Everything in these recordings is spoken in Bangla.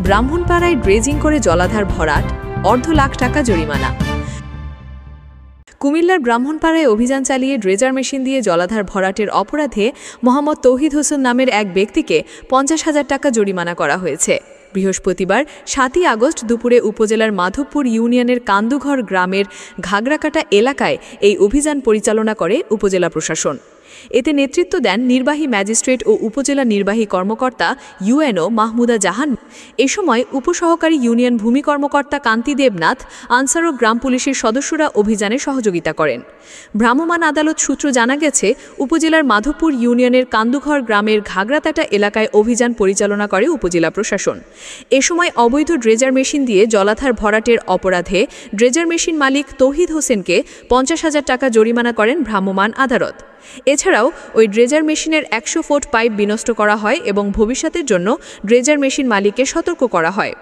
ব্রাহ্মণপাড়ায় ড্রেজিং করে জলাধার ভরাট, অর্ধ লাখ টাকা জরিমানা। কুমিল্লার ব্রাহ্মণপাড়ায় অভিযান চালিয়ে ড্রেজার মেশিন দিয়ে জলাধার ভরাটের অপরাধে মোহাম্মদ তৌহিদ হোসেন নামের এক ব্যক্তিকে 50,000 টাকা জরিমানা করা হয়েছে। বৃহস্পতিবার 7ই আগস্ট দুপুরে উপজেলার মাধবপুর ইউনিয়নের কান্দুঘর গ্রামের ঘাগরাকাটা এলাকায় এই অভিযান পরিচালনা করে উপজেলা প্রশাসন। এতে নেতৃত্ব দেন নির্বাহী ম্যাজিস্ট্রেট ও উপজেলা নির্বাহী কর্মকর্তা ইউএনও মাহমুদা জাহান। এ সময় উপসহকারী ইউনিয়ন ভূমি কর্মকর্তা কান্তি দেবনাথ, আনসার ও গ্রাম পুলিশের সদস্যরা অভিযানে সহযোগিতা করেন। ভ্রাম্যমাণ আদালত সূত্র জানা গেছে, উপজেলার মাধবপুর ইউনিয়নের কান্দুঘর গ্রামের ঘাগরাতাটা এলাকায় অভিযান পরিচালনা করে উপজেলা প্রশাসন। এ সময় অবৈধ ড্রেজার মেশিন দিয়ে জলাধার ভরাটের অপরাধে ড্রেজার মেশিন মালিক তৌহিদ হোসেনকে 50,000 টাকা জরিমানা করেন ভ্রাম্যমাণ আদালত। এছাড়াও ওই ড্রেজার মেশিনের 100 ফুট পাইপ বিনষ্ট করা হয় এবং ভবিষ্যতের জন্য ড্রেজার মেশিন মালিককে সতর্ক করা হয়।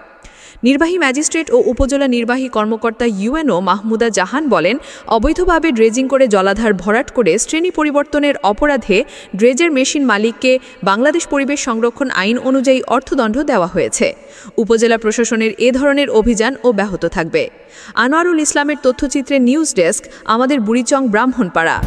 নির্বাহী ম্যাজিস্ট্রেট ও উপজেলা নির্বাহী কর্মকর্তা ইউএনও মাহমুদা জাহান বলেন, অবৈধভাবে ড্রেজিং করে জলাধার ভরাট করে শ্রেণী পরিবর্তনের অপরাধে ড্রেজার মেশিন মালিককে বাংলাদেশ পরিবেশ সংরক্ষণ আইন অনুযায়ী অর্থদণ্ড দেওয়া হয়েছে। উপজেলা প্রশাসনের এ ধরনের অভিযান অব্যাহত থাকবে। আনোয়ারুল ইসলামের তথ্যচিত্রে নিউজ ডেস্ক, আমাদের বুড়িচং, ব্রাহ্মণপাড়া।